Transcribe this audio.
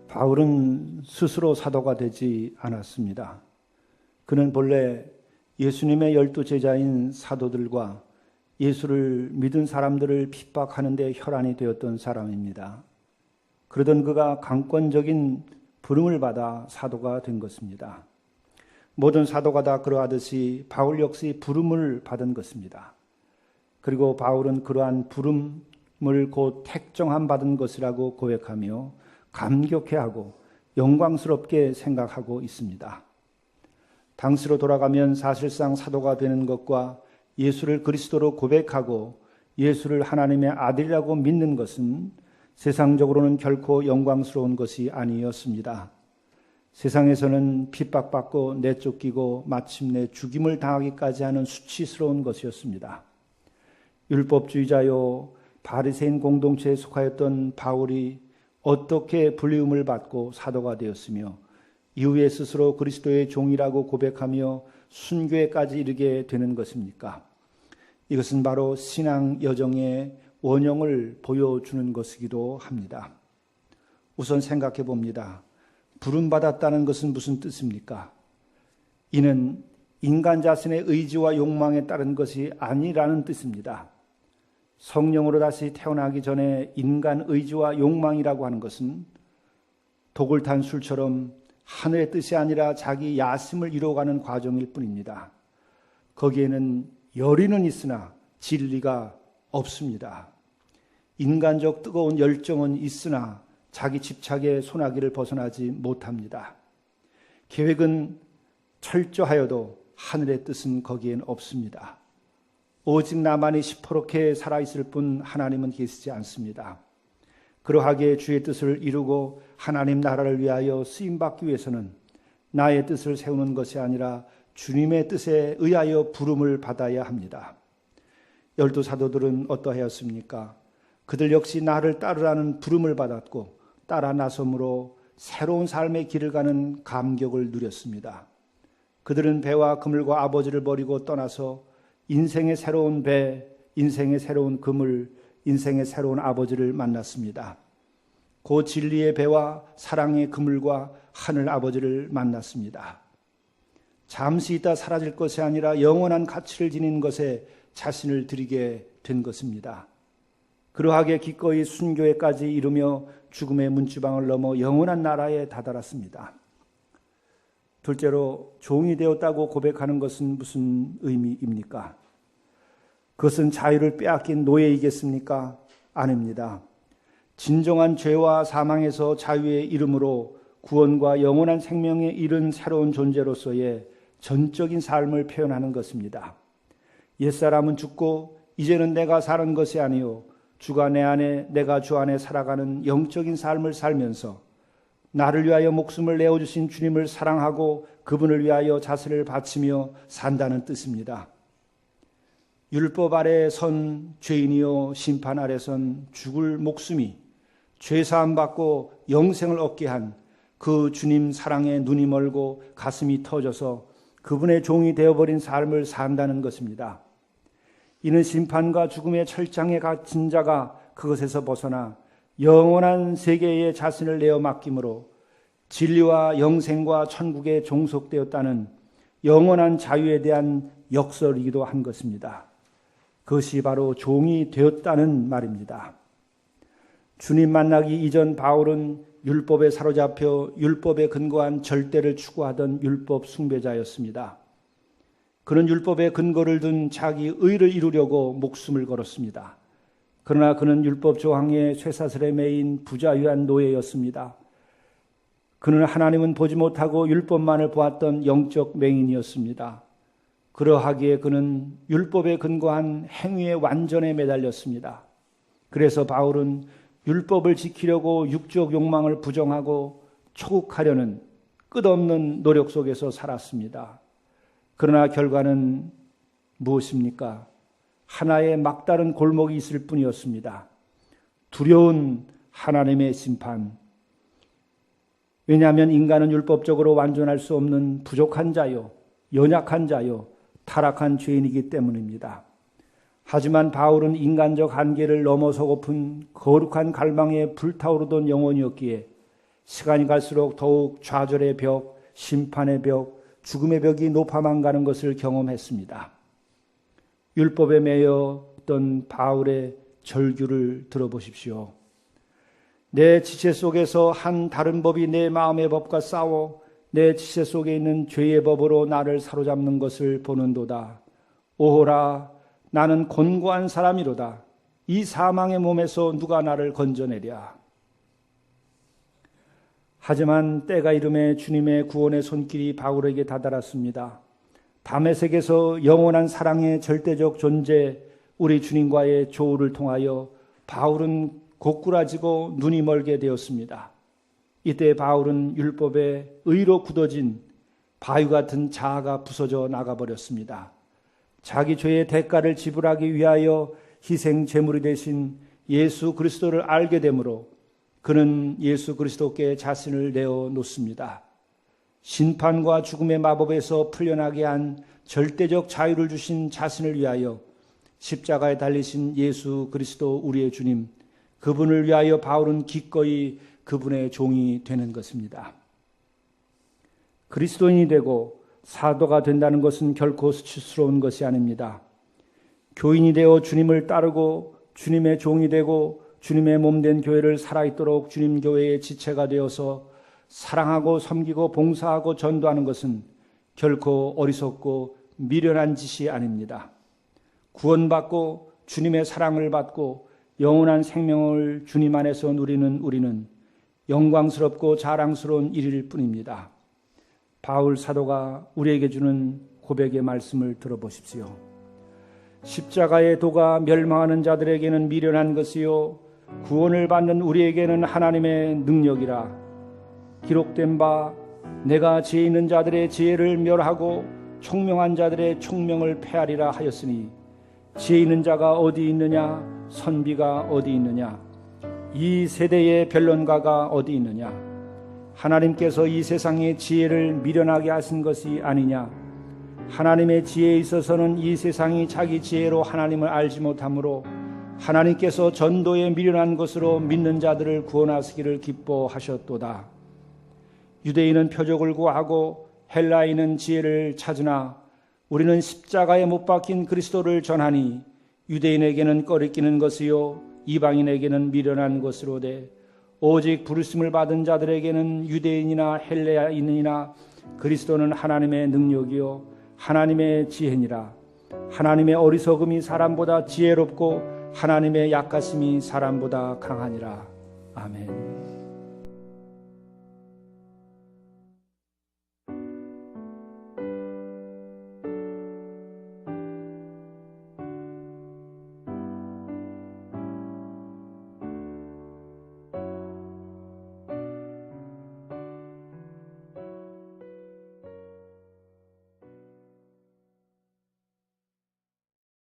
바울은 스스로 사도가 되지 않았습니다. 그는 본래 예수님의 12 제자인 사도들과 예수를 믿은 사람들을 핍박하는 데 혈안이 되었던 사람입니다. 그러던 그가 강권적인 부름을 받아 사도가 된 것입니다. 모든 사도가 다 그러하듯이 바울 역시 부름을 받은 것입니다. 그리고 바울은 그러한 부름을 곧 택정함 받은 것이라고 고백하며 감격해하고 영광스럽게 생각하고 있습니다. 당시로 돌아가면 사실상 사도가 되는 것과 예수를 그리스도로 고백하고 예수를 하나님의 아들이라고 믿는 것은 세상적으로는 결코 영광스러운 것이 아니었습니다. 세상에서는 핍박받고 내쫓기고 마침내 죽임을 당하기까지 하는 수치스러운 것이었습니다. 율법주의자요 바리새인 공동체에 속하였던 바울이 어떻게 불리움을 받고 사도가 되었으며 이후에 스스로 그리스도의 종이라고 고백하며 순교에까지 이르게 되는 것입니까? 이것은 바로 신앙 여정의 원형을 보여주는 것이기도 합니다. 우선 생각해 봅니다. 부름받았다는 것은 무슨 뜻입니까? 이는 인간 자신의 의지와 욕망에 따른 것이 아니라는 뜻입니다. 성령으로 다시 태어나기 전에 인간 의지와 욕망이라고 하는 것은 독을 탄 술처럼 하늘의 뜻이 아니라 자기 야심을 이루어가는 과정일 뿐입니다. 거기에는 열의는 있으나 진리가 없습니다. 인간적 뜨거운 열정은 있으나 자기 집착의 소나기를 벗어나지 못합니다. 계획은 철저하여도 하늘의 뜻은 거기엔 없습니다. 오직 나만이 시퍼렇게 살아있을 뿐 하나님은 계시지 않습니다. 그러하기에 주의 뜻을 이루고 하나님 나라를 위하여 쓰임받기 위해서는 나의 뜻을 세우는 것이 아니라 주님의 뜻에 의하여 부름을 받아야 합니다. 12 사도들은 어떠하였습니까? 그들 역시 나를 따르라는 부름을 받았고 따라 나섬으로 새로운 삶의 길을 가는 감격을 누렸습니다. 그들은 배와 그물과 아버지를 버리고 떠나서 인생의 새로운 배, 인생의 새로운 그물, 인생의 새로운 아버지를 만났습니다. 그 진리의 배와 사랑의 그물과 하늘 아버지를 만났습니다. 잠시 있다 사라질 것이 아니라 영원한 가치를 지닌 것에 자신을 드리게 된 것입니다. 그러하게 기꺼이 순교에까지 이르며 죽음의 문지방을 넘어 영원한 나라에 다다랐습니다. 둘째로 종이 되었다고 고백하는 것은 무슨 의미입니까? 그것은 자유를 빼앗긴 노예이겠습니까? 아닙니다. 진정한 죄와 사망에서 자유에 이름으로 구원과 영원한 생명에 이른 새로운 존재로서의 전적인 삶을 표현하는 것입니다. 옛사람은 죽고 이제는 내가 사는 것이 아니요 주가 내 안에 내가 주 안에 살아가는 영적인 삶을 살면서 나를 위하여 목숨을 내어주신 주님을 사랑하고 그분을 위하여 자신을 바치며 산다는 뜻입니다. 율법 아래 선 죄인이요 심판 아래 선 죽을 목숨이 죄사함 받고 영생을 얻게 한 그 주님 사랑에 눈이 멀고 가슴이 터져서 그분의 종이 되어버린 삶을 산다는 것입니다. 이는 심판과 죽음의 철장에 갇힌 자가 그것에서 벗어나 영원한 세계에 자신을 내어 맡김으로 진리와 영생과 천국에 종속되었다는 영원한 자유에 대한 역설이기도 한 것입니다. 그것이 바로 종이 되었다는 말입니다. 주님 만나기 이전 바울은 율법에 사로잡혀 율법에 근거한 절대를 추구하던 율법 숭배자였습니다. 그는 율법에 근거를 둔 자기 의를 이루려고 목숨을 걸었습니다. 그러나 그는 율법 조항의 쇠사슬에 매인 부자유한 노예였습니다. 그는 하나님은 보지 못하고 율법만을 보았던 영적 맹인이었습니다. 그러하기에 그는 율법에 근거한 행위의 완전에 매달렸습니다. 그래서 바울은 율법을 지키려고 육적 욕망을 부정하고 초국하려는 끝없는 노력 속에서 살았습니다. 그러나 결과는 무엇입니까? 하나의 막다른 골목이 있을 뿐이었습니다. 두려운 하나님의 심판. 왜냐하면 인간은 율법적으로 완전할 수 없는 부족한 자요, 연약한 자요, 타락한 죄인이기 때문입니다. 하지만 바울은 인간적 한계를 넘어서고픈 거룩한 갈망에 불타오르던 영혼이었기에 시간이 갈수록 더욱 좌절의 벽, 심판의 벽, 죽음의 벽이 높아만 가는 것을 경험했습니다. 율법에 매여 있던 바울의 절규를 들어보십시오. 내 지체 속에서 한 다른 법이 내 마음의 법과 싸워 내 지체 속에 있는 죄의 법으로 나를 사로잡는 것을 보는도다. 오호라, 나는 곤고한 사람이로다. 이 사망의 몸에서 누가 나를 건져내랴. 하지만 때가 이름에 주님의 구원의 손길이 바울에게 다다랐습니다. 다메섹에서 영원한 사랑의 절대적 존재, 우리 주님과의 조우를 통하여 바울은 고꾸라지고 눈이 멀게 되었습니다. 이때 바울은 율법의 의로 굳어진 바위 같은 자아가 부서져 나가버렸습니다. 자기 죄의 대가를 지불하기 위하여 희생 제물이 되신 예수 그리스도를 알게 되므로 그는 예수 그리스도께 자신을 내어놓습니다. 심판과 죽음의 마법에서 풀려나게 한 절대적 자유를 주신 자신을 위하여 십자가에 달리신 예수 그리스도 우리의 주님, 그분을 위하여 바울은 기꺼이 그분의 종이 되는 것입니다. 그리스도인이 되고 사도가 된다는 것은 결코 수치스러운 것이 아닙니다. 교인이 되어 주님을 따르고 주님의 종이 되고 주님의 몸된 교회를 살아있도록 주님 교회의 지체가 되어서 사랑하고 섬기고 봉사하고 전도하는 것은 결코 어리석고 미련한 짓이 아닙니다. 구원받고 주님의 사랑을 받고 영원한 생명을 주님 안에서 누리는 우리는 영광스럽고 자랑스러운 일일 뿐입니다. 바울 사도가 우리에게 주는 고백의 말씀을 들어보십시오. 십자가의 도가 멸망하는 자들에게는 미련한 것이요 구원을 받는 우리에게는 하나님의 능력이라. 기록된 바 내가 지혜 있는 자들의 지혜를 멸하고 총명한 자들의 총명을 폐하리라 하였으니 지혜 있는 자가 어디 있느냐, 선비가 어디 있느냐, 이 세대의 변론가가 어디 있느냐. 하나님께서 이 세상의 지혜를 미련하게 하신 것이 아니냐. 하나님의 지혜에 있어서는 이 세상이 자기 지혜로 하나님을 알지 못하므로 하나님께서 전도에 미련한 것으로 믿는 자들을 구원하시기를 기뻐하셨도다. 유대인은 표적을 구하고 헬라인은 지혜를 찾으나 우리는 십자가에 못 박힌 그리스도를 전하니 유대인에게는 꺼리끼는 것이요 이방인에게는 미련한 것으로되 오직 부르심을 받은 자들에게는 유대인이나 헬라인이나 그리스도는 하나님의 능력이요 하나님의 지혜니라. 하나님의 어리석음이 사람보다 지혜롭고 하나님의 약하심이 사람보다 강하니라. 아멘.